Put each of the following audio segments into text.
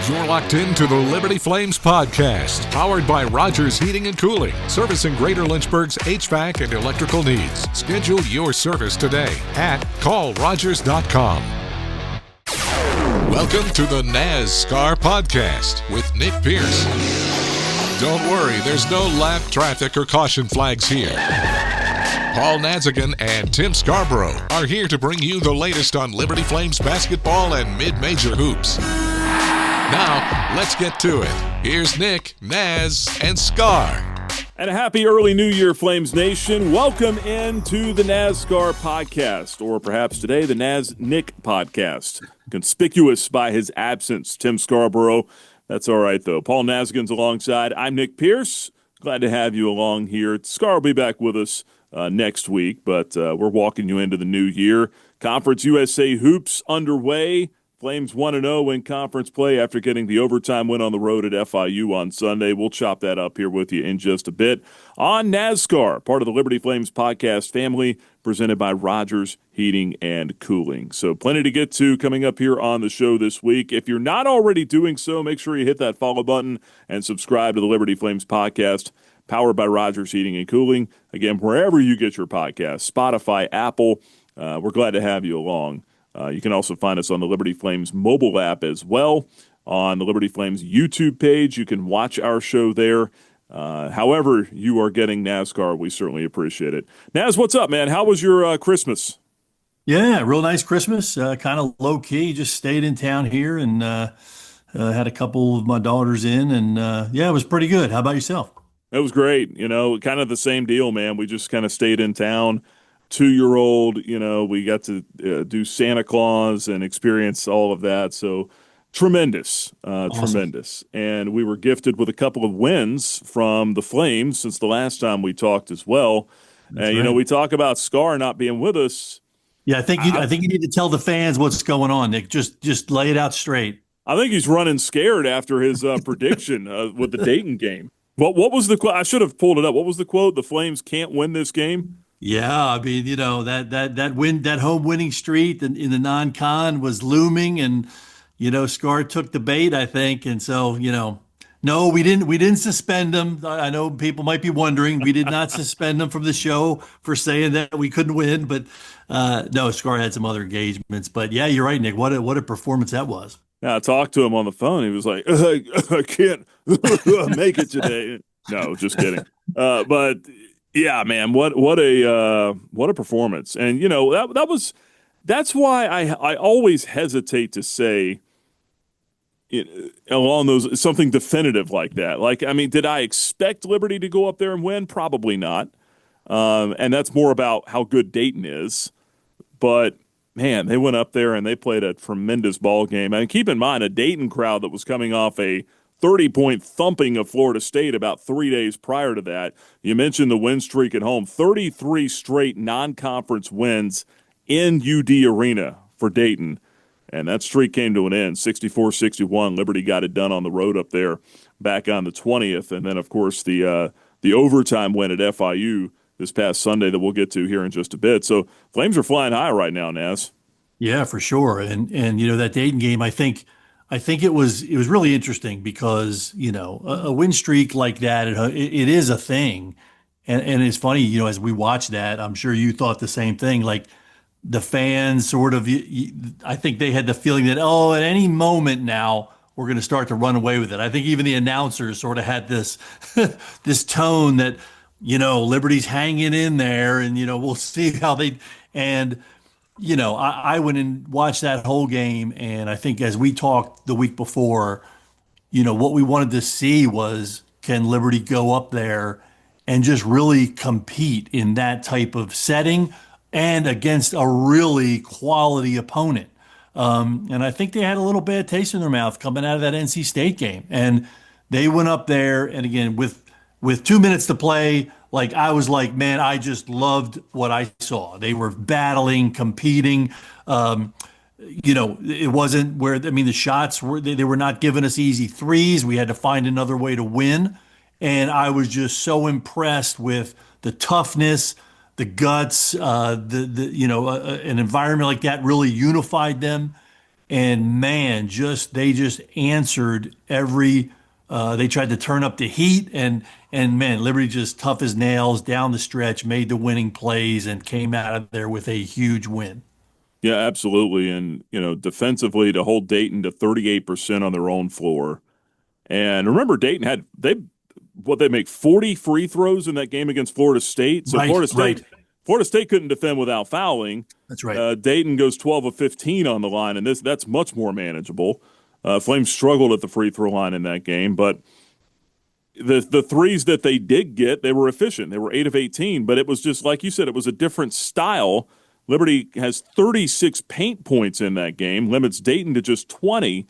You're locked into the Liberty Flames podcast, powered by Rogers Heating and Cooling, servicing Greater Lynchburg's HVAC and electrical needs. Schedule your service today at callrogers.com. Welcome to the NAZSCAR podcast with Nick Pierce. Don't worry, there's no lap traffic or caution flags here. Paul Nazigian and Tim Scarborough are here to bring you the latest on Liberty Flames basketball and mid-major hoops. Now, let's get to it. Here's Nick, Naz, and Scar. And a happy early New Year, Flames Nation. Welcome into the NAZSCAR podcast, or perhaps today, the Nick podcast. Conspicuous by his absence, Tim Scarborough. That's all right, though. Paul Nazigian's alongside. I'm Nick Pierce. Glad to have you along here. Scar will be back with us next week, but we're walking you into the new year. Conference USA hoops underway. Flames 1-0 in conference play after getting the overtime win on the road at FIU on Sunday. We'll chop that up here with you in just a bit. On NAZSCAR, part of the Liberty Flames podcast family, presented by Rogers Heating and Cooling. So plenty to get to coming up here on the show this week. If you're not already doing so, make sure you hit that follow button and subscribe to the Liberty Flames podcast, powered by Rogers Heating and Cooling. Again, wherever you get your podcasts, Spotify, Apple, we're glad to have you along. You can also find us on the Liberty Flames mobile app as well. On the Liberty Flames YouTube page, you can watch our show there. However you are getting NAZSCAR, we certainly appreciate it. Naz, what's up, man? How was your Christmas? Yeah, real nice Christmas. Kind of low-key. Just stayed in town here and had a couple of my daughters in. And, yeah, it was pretty good. How about yourself? It was great. You know, kind of the same deal, man. We just kind of stayed in town. 2-year-old, you know, we got to do Santa Claus and experience all of that. So tremendous, awesome. Tremendous. And we were gifted with a couple of wins from the Flames since the last time we talked as well. And, right. You know, we talk about Scar not being with us. Yeah, I think you need to tell the fans what's going on, Nick. Just lay it out straight. I think he's running scared after his prediction with the Dayton game. What was the quote? I should have pulled it up. What was the quote? The Flames can't win this game? Yeah, I mean, you know, that home winning streak in the non-con was looming, and you know, Scar took the bait, I think, and so you know, no, we didn't suspend him. I know people might be wondering, we did not suspend him from the show for saying that we couldn't win, but no, Scar had some other engagements. But yeah, you're right, Nick. What a performance that was. Yeah, I talked to him on the phone. He was like, I can't make it today. No, just kidding. But. Yeah, man, what a performance. And you know, that's why I always hesitate to say along those something definitive like that. Like, I mean, did I expect Liberty to go up there and win? Probably not. And that's more about how good Dayton is. But man, they went up there and they played a tremendous ball game. And keep in mind, a Dayton crowd that was coming off a 30-point thumping of Florida State about 3 days prior to that. You mentioned the win streak at home. 33 straight non-conference wins in UD Arena for Dayton. And that streak came to an end, 64-61. Liberty got it done on the road up there back on the 20th. And then, of course, the overtime win at FIU this past Sunday that we'll get to here in just a bit. So Flames are flying high right now, Naz. Yeah, for sure. And you know, that Dayton game, I think it was really interesting because, you know, a win streak like that, it is a thing. And it's funny, you know, as we watch that, I'm sure you thought the same thing. Like the fans sort of, I think they had the feeling that, at any moment now we're going to start to run away with it. I think even the announcers sort of had this, this tone that, you know, Liberty's hanging in there and, you know, we'll see how and, you know, I went and watched that whole game, and I think as we talked the week before, you know, what we wanted to see was, can Liberty go up there and just really compete in that type of setting and against a really quality opponent? And I think they had a little bad taste in their mouth coming out of that NC State game. And they went up there, and again, with 2 minutes to play, like I was like, man, I just loved what I saw. They were battling, competing. You know, it wasn't where, I mean, the shots they were not giving us easy threes. We had to find another way to win. And I was just so impressed with the toughness, the guts, you know, an environment like that really unified them. And man, they just answered every. They tried to turn up the heat, and man, Liberty just tough as nails down the stretch, made the winning plays, and came out of there with a huge win. Yeah, absolutely. And, defensively to hold Dayton to 38% on their own floor. And remember, Dayton they make 40 free throws in that game against Florida State. So Right, right. Florida State couldn't defend without fouling. That's right. Dayton goes 12 of 15 on the line, and that's much more manageable. Flames struggled at the free throw line in that game, but the threes that they did get, they were efficient. They were 8 of 18, but it was just like you said, it was a different style. Liberty has 36 paint points in that game, limits Dayton to just 20.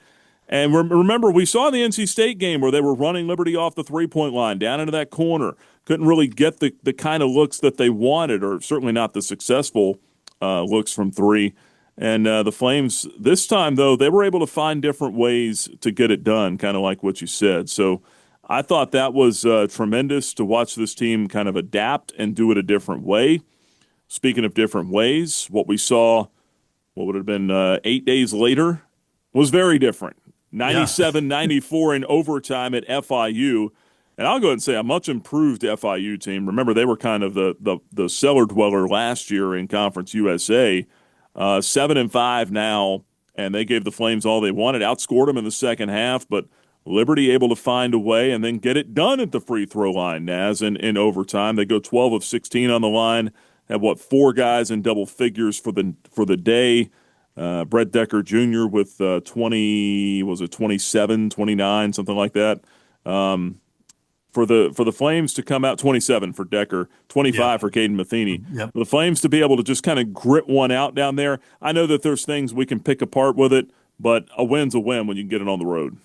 And remember, we saw in the NC State game where they were running Liberty off the three-point line down into that corner. Couldn't really get the kind of looks that they wanted, or certainly not the successful looks from three. And the Flames, this time, though, they were able to find different ways to get it done, kind of like what you said. So I thought that was tremendous to watch this team kind of adapt and do it a different way. Speaking of different ways, what we saw, what would have been 8 days later, was very different. 97-94 in overtime at FIU. And I'll go ahead and say a much improved FIU team. Remember, they were kind of the cellar dweller last year in Conference USA. 7-5 now, and they gave the Flames all they wanted, outscored them in the second half, but Liberty able to find a way and then get it done at the free throw line, Naz, in overtime. They go 12 of 16 on the line, have, 4 guys in double figures for the day. Brett Decker Jr. with 27, 29, something like that. For the Flames to come out 27 for Decker, 25 for Caden Matheny. Yep. For the Flames to be able to just kind of grit one out down there. I know that there's things we can pick apart with it, but a win's a win when you can get it on the road.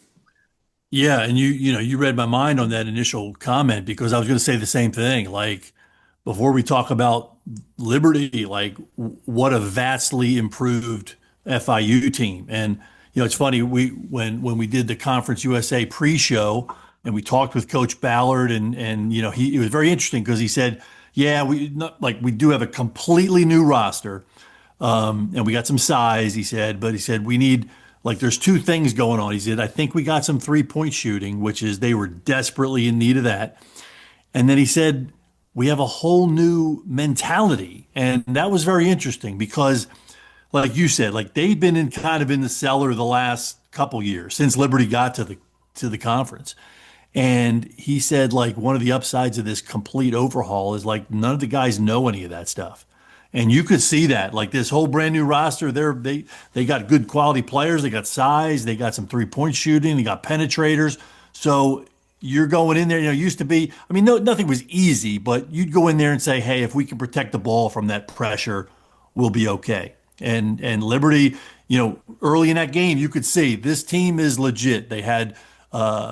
Yeah, and you read my mind on that initial comment because I was going to say the same thing. Like before we talk about Liberty, like what a vastly improved FIU team. And it's funny when we did the Conference USA pre-show and we talked with Coach Ballard and it was very interesting because he said, yeah, we do have a completely new roster, and we got some size. He said we need. There's 2 things going on. He said, I think we got some 3-point shooting, which is they were desperately in need of that. And then he said, we have a whole new mentality. And that was very interesting because, like you said, they've been in the cellar the last couple years since Liberty got to the conference. And he said, one of the upsides of this complete overhaul is none of the guys know any of that stuff. And you could see that, this whole brand new roster, they got good quality players, they got size, they got some 3-point shooting, they got penetrators. So you're going in there, it used to be, nothing was easy, but you'd go in there and say, hey, if we can protect the ball from that pressure, we'll be okay. And Liberty, early in that game, you could see this team is legit. They had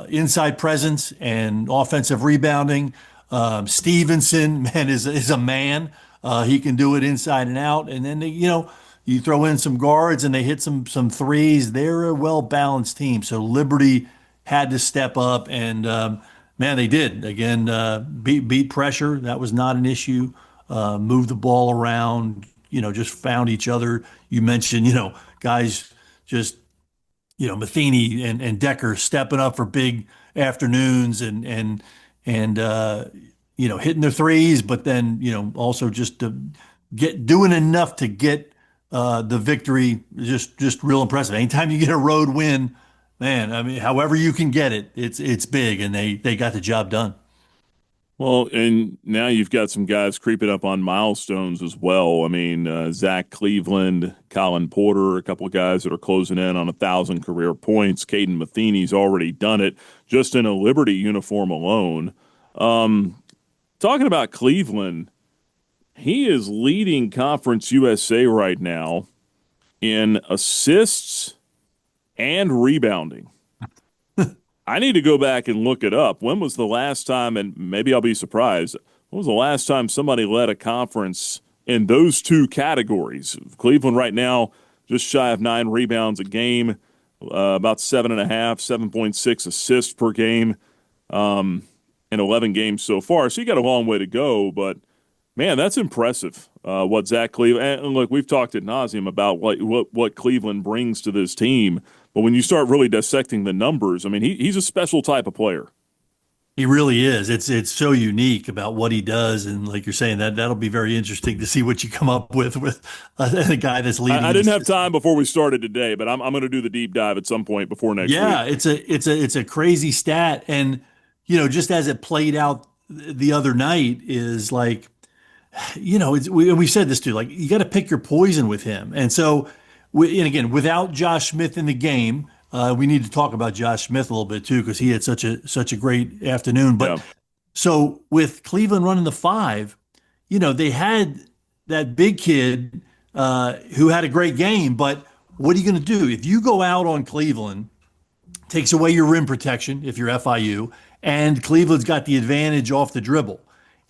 inside presence and offensive rebounding. Stevenson, man, is a man. He can do it inside and out. And then, you throw in some guards and they hit some threes. They're a well-balanced team. So Liberty had to step up and, man, they did. Again, beat pressure. That was not an issue. Moved the ball around, just found each other. You mentioned, guys just, Matheny and Decker stepping up for big afternoons and hitting their threes, but then, also just to doing enough to get the victory, just real impressive. Anytime you get a road win, man, however you can get it, it's big, and they got the job done. Well, and now you've got some guys creeping up on milestones as well. Zach Cleveland, Colin Porter, a couple of guys that are closing in on 1,000 career points. Caden Matheny's already done it just in a Liberty uniform alone. Talking about Cleveland, he is leading Conference USA right now in assists and rebounding. I need to go back and look it up. When was the last time, and maybe I'll be surprised, when was the last time somebody led a conference in those 2 categories? Cleveland right now just shy of 9 rebounds a game, about 7.5, 7.6 assists per game. In 11 games so far. So you got a long way to go, but Man, that's impressive. What Zach Cleveland, and look, we've talked ad nauseum about what Cleveland brings to this team, but when you start really dissecting the numbers, I mean, he's a special type of player. He really is. It's so unique about what he does, and like you're saying, that'll be very interesting to see what you come up with a guy that's leading. I didn't have time before we started today, but I'm going to do the deep dive at some point before next week. Yeah, it's a crazy stat, and just as it played out the other night is like, we said this too, like you got to pick your poison with him, and so and again, without Josh Smith in the game. We need to talk about Josh Smith a little bit too, because he had such a great afternoon. But So with Cleveland running the 5, they had that big kid who had a great game. But what are you going to do if you go out on Cleveland? Takes away your rim protection if you're FIU, and Cleveland's got the advantage off the dribble,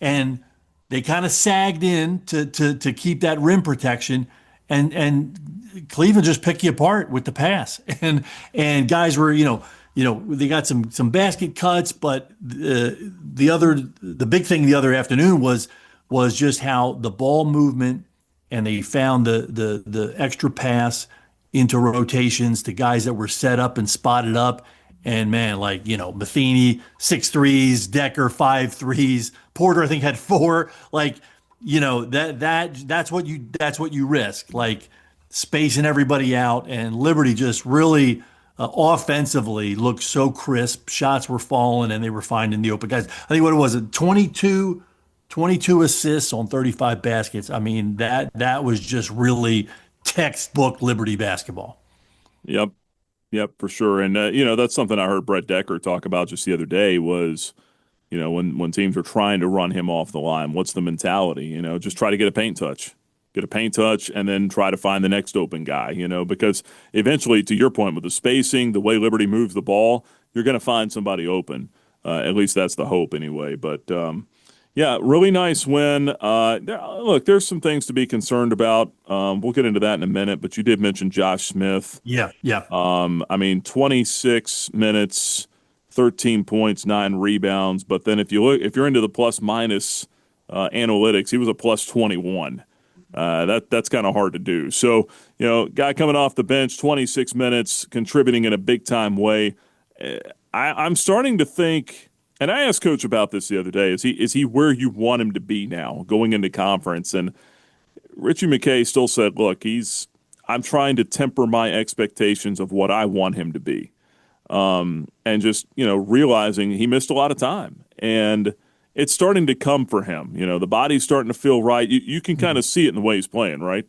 and they kind of sagged in to keep that rim protection, and Cleveland just picked you apart with the pass, and guys were they got some basket cuts, but the big thing the other afternoon was just how the ball movement, and they found the extra pass into rotations to guys that were set up and spotted up, and man, like Matheny 6 threes, Decker 5 threes, Porter I think had 4, like that's what you risk, like spacing everybody out, and Liberty just really offensively looked so crisp. Shots were falling, and they were finding the open guys. I think what it was, 22 assists on 35 baskets. I mean, that was just really textbook Liberty basketball. Yep, for sure. And that's something I heard Brett Decker talk about just the other day was, when teams are trying to run him off the line, what's the mentality? Just try to get a paint touch. And then try to find the next open guy, because eventually, to your point, with the spacing, the way Liberty moves the ball, you're going to find somebody open. At least that's the hope anyway. But, really nice win. Look, there's some things to be concerned about. We'll get into that in a minute, but you did mention Josh Smith. Yeah. 26 minutes, 13 points, 9 rebounds. But then if you're into the plus minus analytics, he was a plus 21. That's kind of hard to do. So, guy coming off the bench, 26 minutes, contributing in a big-time way. I'm starting to think, and I asked Coach about this the other day, is he where you want him to be now going into conference? And Richie McKay still said, look, I'm trying to temper my expectations of what I want him to be. And just, realizing he missed a lot of time. And it's starting to come for him. The body's starting to feel right. You can kind of see it in the way he's playing, right?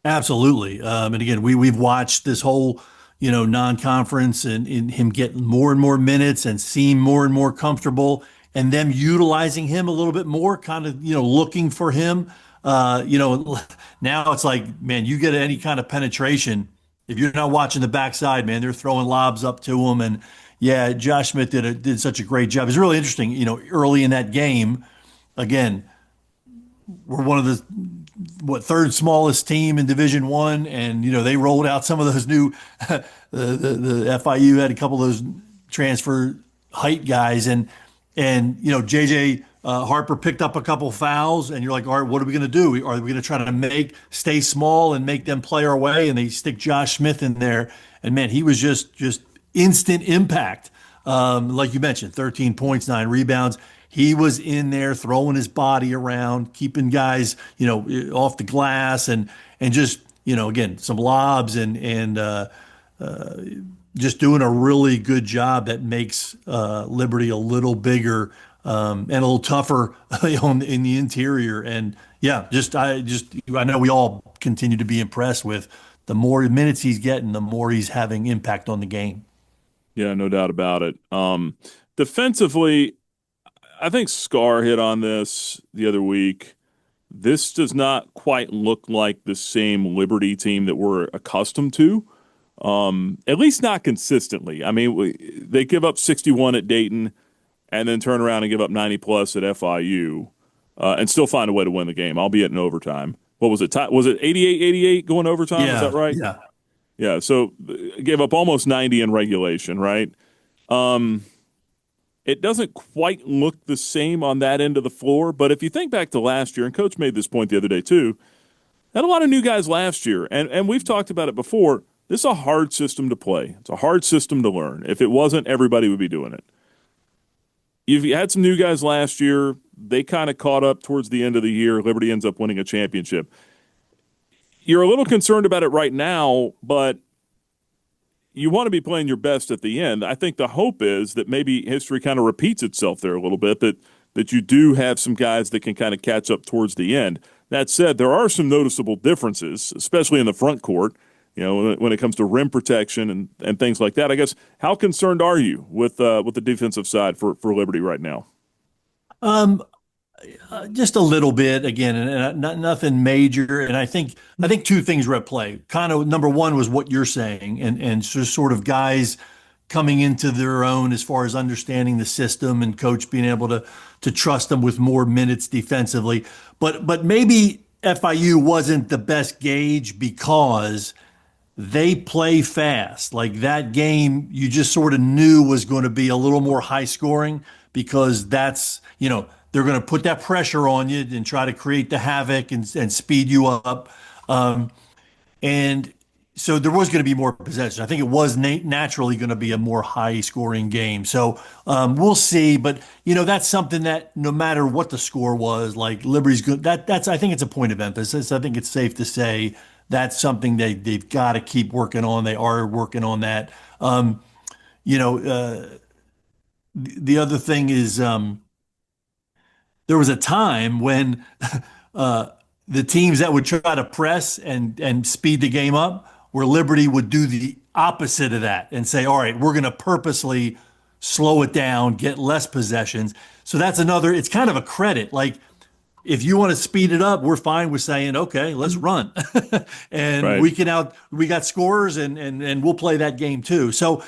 Absolutely. And again, we've watched this whole, non-conference and in him getting more and more minutes and seem more and more comfortable, and them utilizing him a little bit more, kind of, looking for him. Now it's like, man, you get any kind of penetration. If you're not watching the backside, man, they're throwing lobs up to him. And yeah, Josh Smith did such a great job. It's really interesting, early in that game, again, we're one of the third smallest team in Division I, and they rolled out some of those new the FIU had a couple of those transfer height guys, and JJ Harper picked up a couple fouls, and you're like, all right, what are we going to do? Are we going to try to stay small and make them play our way? And they stick Josh Smith in there, and man, he was just instant impact. Like you mentioned, 13 points, 9 rebounds. He was in there throwing his body around, keeping guys, off the glass, and just, again, some lobs and just doing a really good job that makes Liberty a little bigger and a little tougher in the interior. And yeah, I know we all continue to be impressed with the more minutes he's getting, the more he's having impact on the game. Yeah, no doubt about it. Defensively, I think Scar hit on this the other week. This does not quite look like the same Liberty team that we're accustomed to, at least not consistently. I mean, they give up 61 at Dayton and then turn around and give up 90-plus at FIU and still find a way to win the game, albeit in overtime. What was it? Was it 88-88 going overtime? Yeah, is that right? Yeah. Yeah, so gave up almost 90 in regulation, right? And it doesn't quite look the same on that end of the floor. But if you think back to last year, and Coach made this point the other day too, had a lot of new guys last year, and we've talked about it before. This is a hard system to play. It's a hard system to learn. If it wasn't, everybody would be doing it. You had some new guys last year. They kind of caught up towards the end of the year. Liberty ends up winning a championship. You're a little concerned about it right now, but you want to be playing your best at the end. I think the hope is that maybe history kind of repeats itself there a little bit, that you do have some guys that can kind of catch up towards the end. That said, there are some noticeable differences, especially in the front court, when it comes to rim protection and things like that. I guess, how concerned are you with the defensive side for Liberty right now? Just a little bit again, and nothing major. And I think two things were at play. Kind of number one was what you're saying, and just sort of guys coming into their own as far as understanding the system and coach being able to trust them with more minutes defensively. But maybe FIU wasn't the best gauge because they play fast. Like that game, you just sort of knew was going to be a little more high scoring because that's, they're going to put that pressure on you and try to create the havoc and speed you up. And so there was going to be more possession. I think it was naturally going to be a more high scoring game. So we'll see. But, that's something that no matter what the score was, like Liberty's good. That's I think it's a point of emphasis. I think it's safe to say that's something they've got to keep working on. They are working on that. The other thing is there was a time when the teams that would try to press and speed the game up, where Liberty would do the opposite of that and say, all right, we're going to purposely slow it down, get less possessions. So that's it's kind of a credit. Like, if you want to speed it up, we're fine with saying, okay, let's run. And right. we got scorers and we'll play that game too. So,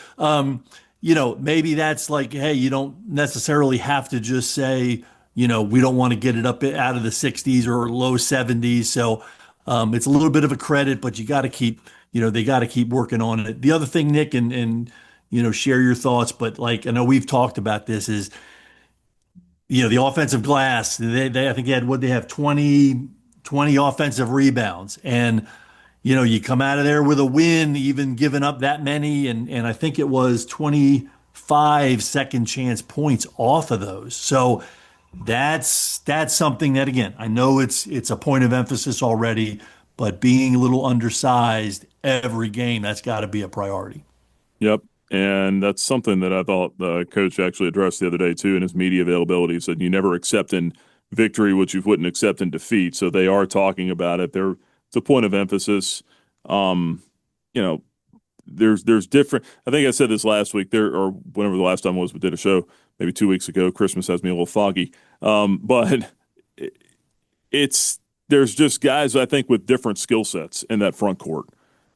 maybe that's like, hey, you don't necessarily have to just say, we don't want to get it up out of the 60s or low 70s. So it's a little bit of a credit, but you got to keep, they got to keep working on it. The other thing, Nick, and share your thoughts, but like, I know we've talked about this is, the offensive glass, they I think they have 20 offensive rebounds. And, you come out of there with a win, even giving up that many. And I think it was 25 second chance points off of those. So that's something that, again, I know it's a point of emphasis already, but being a little undersized every game, that's got to be a priority. Yep. And that's something that I thought the coach actually addressed the other day, too, in his media availability. He said, you never accept in victory what you wouldn't accept in defeat. So they are talking about it. It's a point of emphasis. There's different. I think I said this last week or whenever the last time was we did a show, maybe 2 weeks ago. Christmas has me a little foggy. But there's just guys, I think, with different skill sets in that front court.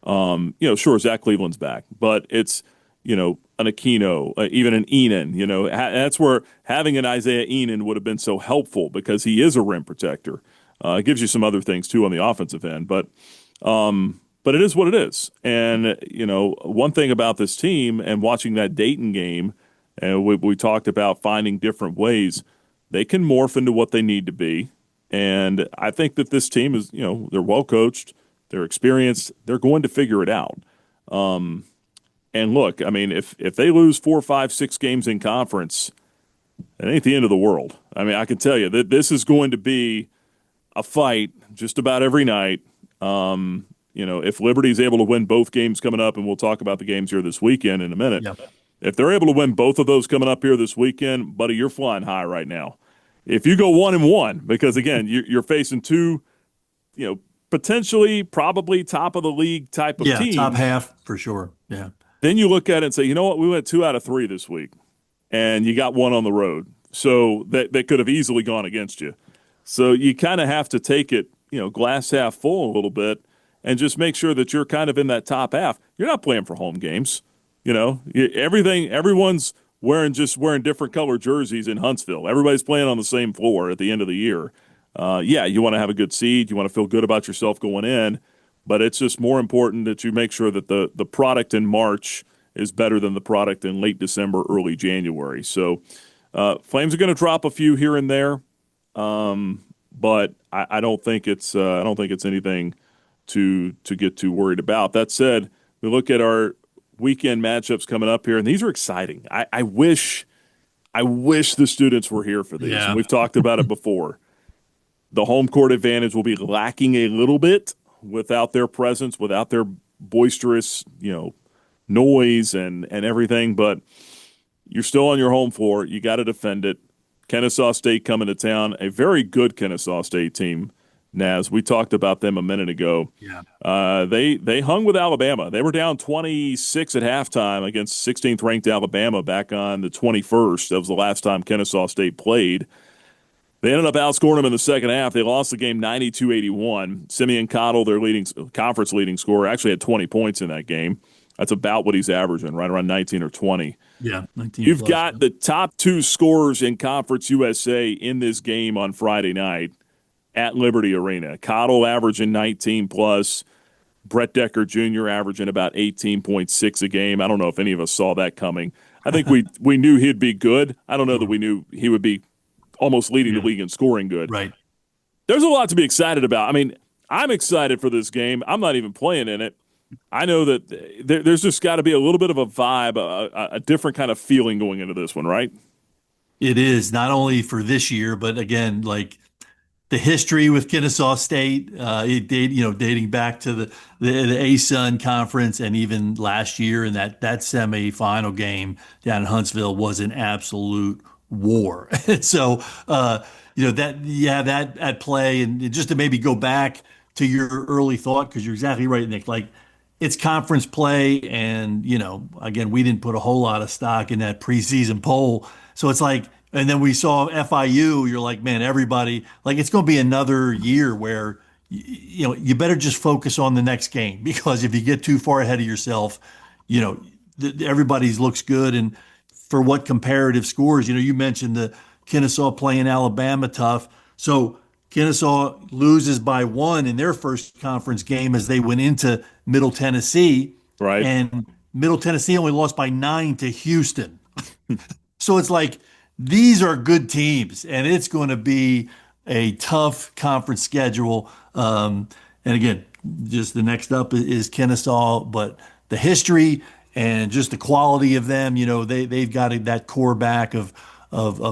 Sure, Zach Cleveland's back, but it's, an Aquino, even an Enan, that's where having an Isaiah Enan would have been so helpful because he is a rim protector. It gives you some other things too on the offensive end, but it is what it is. And, one thing about this team and watching that Dayton game, and we talked about finding different ways, they can morph into what they need to be. And I think that this team is, they're well coached, they're experienced, they're going to figure it out. And look, I mean, if they lose 4, 5, 6 games in conference, it ain't the end of the world. I mean, I can tell you that this is going to be a fight just about every night. If Liberty's able to win both games coming up, and we'll talk about the games here this weekend in a minute. Yep. If they're able to win both of those coming up here this weekend, buddy, you're flying high right now. If you go 1-1, because again, you're facing two, potentially, probably top of the league type of team. Yeah, top half for sure. Yeah. Then you look at it and say, you know what, we went 2 out of 3 this week, and you got 1 on the road. So that could have easily gone against you. So you kind of have to take it, glass half full a little bit and just make sure that you're kind of in that top half. You're not playing for home games. Everyone's wearing different color jerseys in Huntsville. Everybody's playing on the same floor at the end of the year. You want to have a good seed. You want to feel good about yourself going in. But it's just more important that you make sure that the product in March is better than the product in late December, early January. So, Flames are going to drop a few here and there, but I don't think it's anything to get too worried about. That said, we look at our weekend matchups coming up here, and these are exciting. I wish the students were here for these, Yeah. and we've talked about it before. The home court advantage will be lacking a little bit without their presence, without their boisterous, noise and everything. But you're still on your home floor. You got to defend it. Kennesaw State coming to town, a very good Kennesaw State team. Naz, we talked about them a minute ago. Yeah. They hung with Alabama. They were down 26 at halftime against 16th ranked Alabama back on the 21st. That was the last time Kennesaw State played. They ended up outscoring them in the second half. They lost the game 92-81. Simeon Cottle, their conference leading scorer, actually had 20 points in that game. That's about what he's averaging, right around 19 or 20. Yeah, 19 You've plus, got the top two scorers in Conference USA in this game on Friday night at Liberty Arena. Cottle averaging 19 plus. Brett Decker Jr. averaging about 18.6 a game. I don't know if any of us saw that coming. I think we knew he'd be good. I don't know that we knew he would be almost leading the league in scoring good. Right. There's a lot to be excited about. I mean, I'm excited for this game. I'm not even playing in it. I know that there's just got to be a little bit of a vibe, a different kind of feeling going into this one, right? It is, not only for this year, but again, like the history with Kennesaw State, dating back to the ASUN conference, and even last year in that semifinal game down in Huntsville was an absolute war. So, that you have that at play, and just to maybe go back to your early thought, because you're exactly right, Nick. Like, it's conference play, and again, we didn't put a whole lot of stock in that preseason poll. So it's like, and then we saw FIU. You're like, man, everybody, like, it's going to be another year where you better just focus on the next game, because if you get too far ahead of yourself, everybody's looks good. And for what comparative scores, you mentioned the Kennesaw playing Alabama tough. So Kennesaw loses by 1 in their first conference game as they went into Middle Tennessee. Right. And Middle Tennessee only lost by 9 to Houston. So it's like, these are good teams, and it's going to be a tough conference schedule. And again, just the next up is Kennesaw, but the history and just the quality of them, they've got that core back of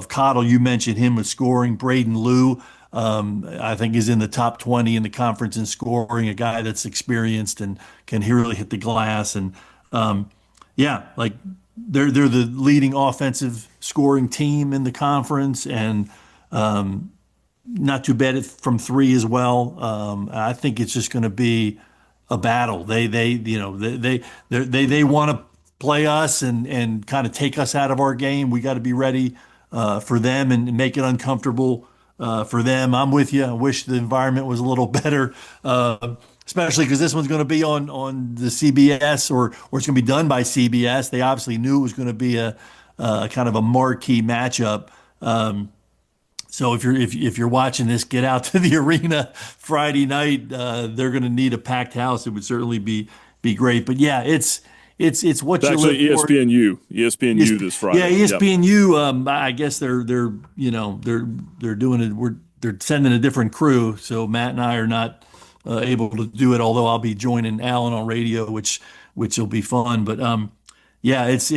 Cottle. You mentioned him with scoring. Braden Liu, I think, is in the top 20 in the conference in scoring, a guy that's experienced and can really hit the glass. And like they're the leading offensive scoring team in the conference, and not too bad from 3 as well. I think it's just going to be a battle. They want to play us and kind of take us out of our game. We got to be ready for them and make it uncomfortable for them. I'm with you. I wish the environment was a little better, especially because this one's going to be on the CBS, or it's going to be done by CBS. They obviously knew it was going to be a kind of a marquee matchup. So if you're watching this, get out to the arena Friday night. They're going to need a packed house. It would certainly be great. But yeah, it's what you actually live for. ESPNU this Friday. Yeah, ESPNU. I guess they're doing it. They're sending a different crew. So Matt and I are not able to do it. Although I'll be joining Alan on radio, which will be fun. But yeah, it's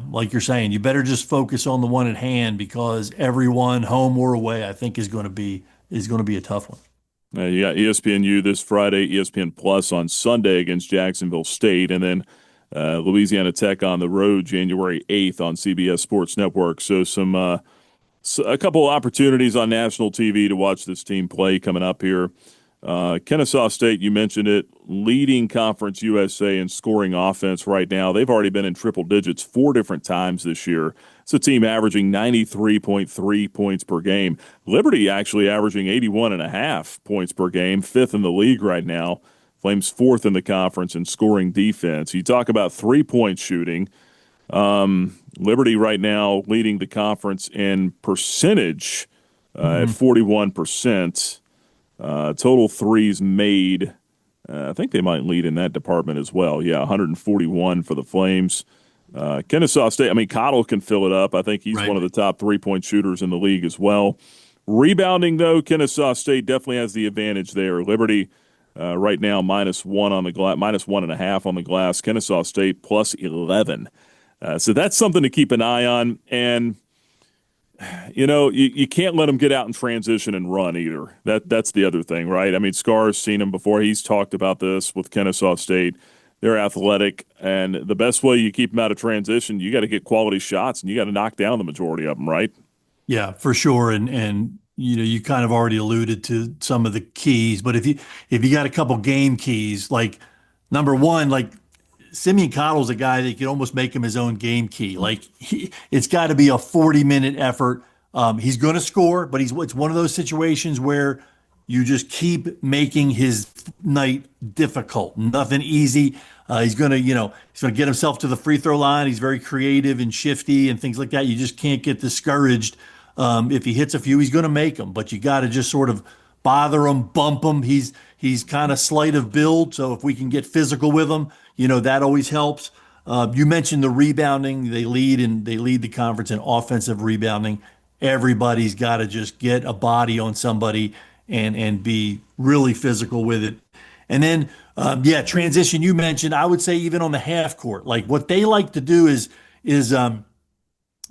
like you're saying, you better just focus on the one at hand, because everyone, home or away, I think is going to be a tough one. You got ESPNU this Friday, ESPN Plus on Sunday against Jacksonville State, and then Louisiana Tech on the road January 8th on CBS Sports Network. So a couple of opportunities on national TV to watch this team play coming up here. Kennesaw State, you mentioned it, leading Conference USA in scoring offense right now. They've already been in triple digits 4 different times this year. It's a team averaging 93.3 points per game. Liberty actually averaging 81.5 points per game, 5th in the league right now. Flames 4th in the conference in scoring defense. You talk about 3-point shooting. Liberty right now leading the conference in percentage at 41%. Total threes made, I think they might lead in that department as well. Yeah, 141 for the Flames. Kennesaw State, I mean, Cottle can fill it up. I think he's one of the top 3-point shooters in the league as well. Rebounding, though, Kennesaw State definitely has the advantage there. Liberty right now -1 on the glass, -1.5 on the glass. Kennesaw State +11. So that's something to keep an eye on. And you can't let them get out in transition and run either. That's the other thing, right? I mean, Scar's seen him before. He's talked about this with Kennesaw State. They're athletic, and the best way you keep them out of transition, you got to get quality shots, and you got to knock down the majority of them, right? Yeah, for sure. And you kind of already alluded to some of the keys, but if you got a couple game keys, like number one, like Simeon Cottle's a guy that you could almost make him his own game key. Like it's got to be a 40-minute effort. He's going to score, but it's one of those situations where you just keep making his night difficult. Nothing easy. He's going to get himself to the free throw line. He's very creative and shifty and things like that. You just can't get discouraged. If he hits a few, he's going to make them, but you got to just sort of bother him, bump him. He's kind of slight of build, so if we can get physical with him, that always helps. You mentioned the rebounding. They lead the conference in offensive rebounding. Everybody's got to just get a body on somebody and be really physical with it. And then, transition you mentioned, I would say even on the half court, like what they like to do is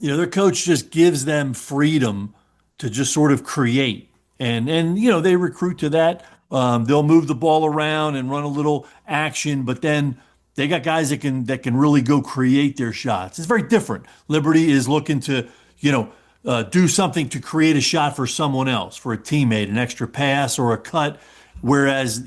their coach just gives them freedom to just sort of create. And they recruit to that. They'll move the ball around and run a little action, but then they got guys that can really go create their shots. It's very different. Liberty is looking to, do something to create a shot for someone else, for a teammate, an extra pass or a cut. Whereas,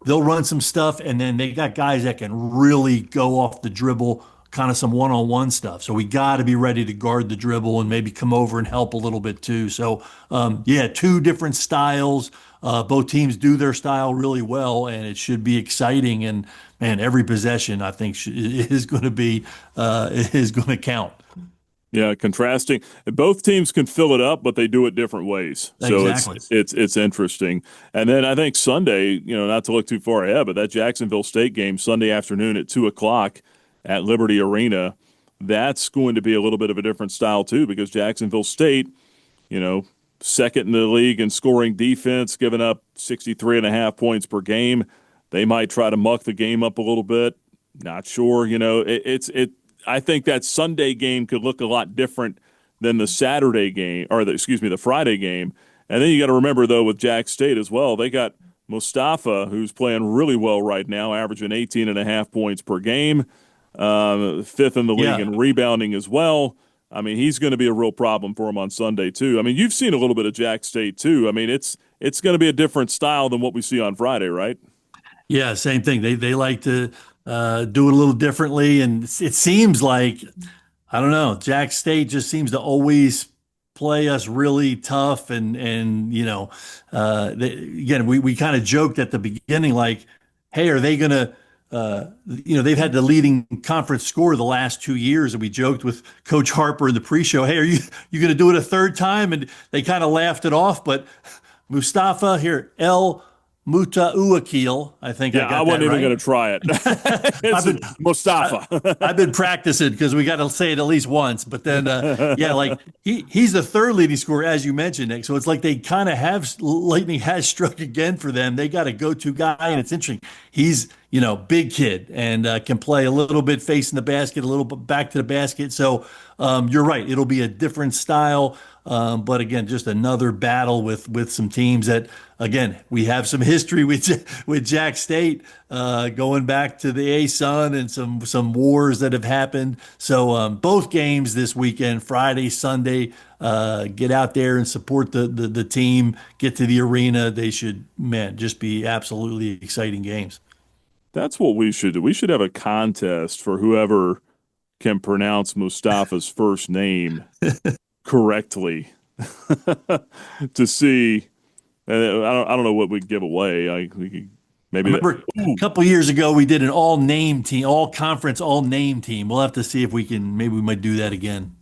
they'll run some stuff and then they got guys that can really go off the dribble, kind of some one-on-one stuff. So we got to be ready to guard the dribble and maybe come over and help a little bit too. So, two different styles. Both teams do their style really well, and it should be exciting. And man, every possession I think is going to count. Yeah, contrasting. Both teams can fill it up, but they do it different ways. So Exactly. it's interesting. And then I think Sunday, not to look too far ahead, but that Jacksonville State game Sunday afternoon at 2:00 at Liberty Arena, that's going to be a little bit of a different style too, because Jacksonville State, second in the league in scoring defense, giving up 63.5 points per game. They might try to muck the game up a little bit. Not sure. I think that Sunday game could look a lot different than the Saturday game, or the Friday game. And then you got to remember, though, with Jack State as well, they got Mustafa, who's playing really well right now, averaging 18.5 points per game, fifth in the league in rebounding as well. I mean, he's going to be a real problem for him on Sunday, too. I mean, you've seen a little bit of Jack State, too. I mean, it's going to be a different style than what we see on Friday, right? Yeah, same thing. They like to do it a little differently, and it seems like, I don't know, Jack State just seems to always play us really tough, and again, we kind of joked at the beginning, like, hey, are they gonna they've had the leading conference score the last 2 years, and we joked with Coach Harper in the pre-show, hey, are you gonna do it a third time? And they kind of laughed it off, but Mustafa here, Mutauakil, I think. Yeah, I wasn't even going to try it. It's Mustafa. I've been practicing because we got to say it at least once. But then, he's the third leading scorer, as you mentioned, Nick. So it's like they kind of have, lightning has struck again for them. They got a go-to guy, and it's interesting. He's, big kid and can play a little bit facing the basket, a little bit back to the basket. So you're right. It'll be a different style. But again, just another battle with some teams that, again, we have some history with Jack State going back to the A-Sun and some wars that have happened. So both games this weekend, Friday, Sunday, get out there and support the team, get to the arena. They should, just be absolutely exciting games. That's what we should do. We should have a contest for whoever can pronounce Mustafa's first name correctly to see. I don't know what we'd give away. Maybe a couple years ago we did an all-name team, all-conference, all-name team. We'll have to see if we might do that again.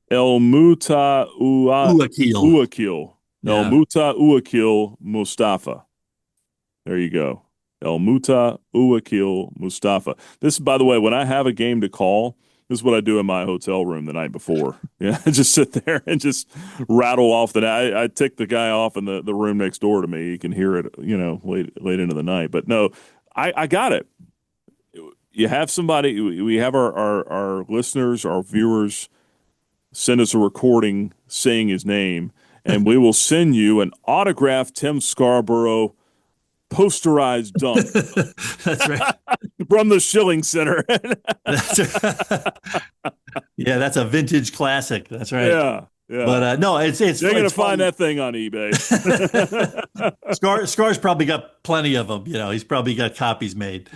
El Mutauakil. El Mutauakil Mustafa. There you go. El Mutauakil Mustafa. This, by the way, when I have a game to call, This is what I do in my hotel room the night before. Yeah, just sit there and just rattle off I tick the guy off in the room next door to me. You can hear it, late into the night. But no, I got it. You have somebody. We have our listeners, our viewers, send us a recording saying his name, and we will send you an autographed Tim Scarborough posterized dunk. That's right. From the Schilling Center. That's right. Yeah, that's a vintage classic. That's right. Yeah. But no, it's you're going to find funny. that thing on eBay. Scar's probably got plenty of them. He's probably got copies made.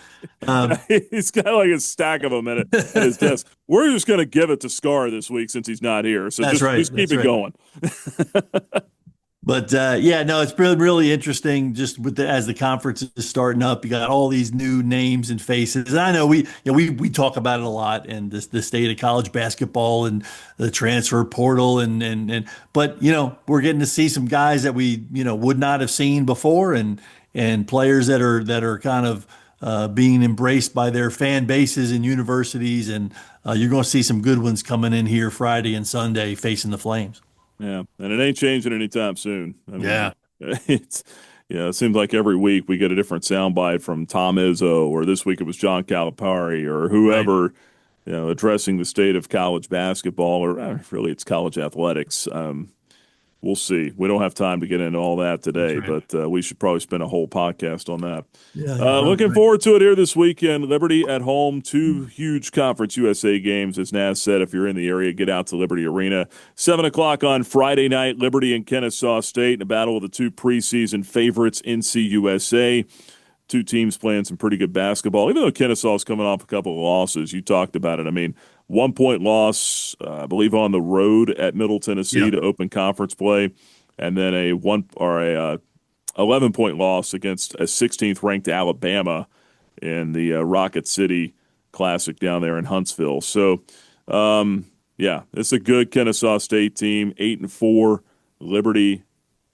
He's got like a stack of them at his desk. We're just going to give it to Scar this week since he's not here. So just keep it going. But no, it's really, really interesting. Just as the conference is starting up, you got all these new names and faces. And I know we talk about it a lot, and the state of college basketball and the transfer portal, but we're getting to see some guys that we would not have seen before, and players that are kind of being embraced by their fan bases and universities, and you're going to see some good ones coming in here Friday and Sunday facing the Flames. Yeah, and it ain't changing anytime soon. Yeah. It seems like every week we get a different soundbite from Tom Izzo, or this week it was John Calipari, or whoever, addressing the state of college basketball, or really it's college athletics. We'll see. We don't have time to get into all that today, but we should probably spend a whole podcast on that. Looking forward to it here this weekend. Liberty at home, 2 huge Conference USA games. As Naz said, if you're in the area, get out to Liberty Arena. 7 o'clock on Friday night, Liberty and Kennesaw State in a battle of the 2 preseason favorites in CUSA. 2 teams playing some pretty good basketball. Even though Kennesaw's coming off a couple of losses, you talked about it. I mean, 1-point loss, I believe, on the road at Middle Tennessee to open conference play, and then a 11-point loss against a 16th ranked Alabama in the Rocket City Classic down there in Huntsville. So, it's a good Kennesaw State team, 8-4. Liberty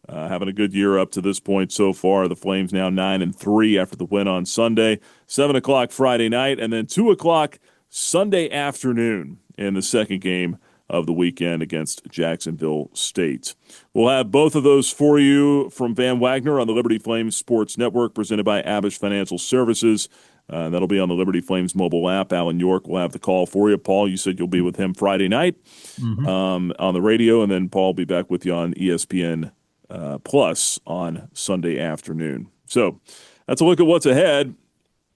having a good year up to this point so far. The Flames now 9-3 after the win on Sunday. 7 o'clock Friday night, and then 2 o'clock Sunday afternoon in the second game of the weekend against Jacksonville State. We'll have both of those for you from Van Wagner on the Liberty Flames Sports Network, presented by Abish Financial Services. That'll be on the Liberty Flames mobile app. Alan York will have the call for you. Paul, you said you'll be with him Friday night on the radio, and then Paul will be back with you on ESPN Plus on Sunday afternoon. So that's a look at what's ahead.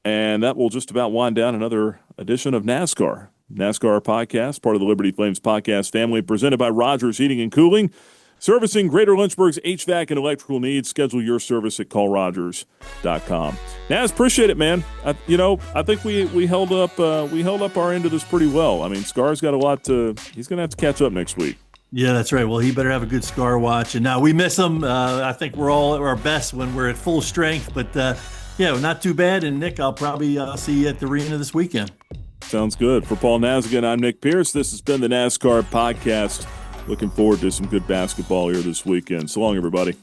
And that will just about wind down another edition of NASCAR podcast, part of the Liberty Flames podcast family, presented by Rogers Heating and Cooling, servicing Greater Lynchburg's HVAC and electrical needs. Schedule your service at callrogers.com. Naz, appreciate it, man. I think we held up our end of this pretty well. I mean, Scar's got he's going to have to catch up next week. Yeah, that's right. Well, he better have a good Scar watch. And now we miss him. I think we're all at our best when we're at full strength, but not too bad. And Nick, I'll probably see you at the arena this weekend. Sounds good. For Paul Nazigian, I'm Nick Pierce. This has been the NASCAR podcast. Looking forward to some good basketball here this weekend. So long, everybody.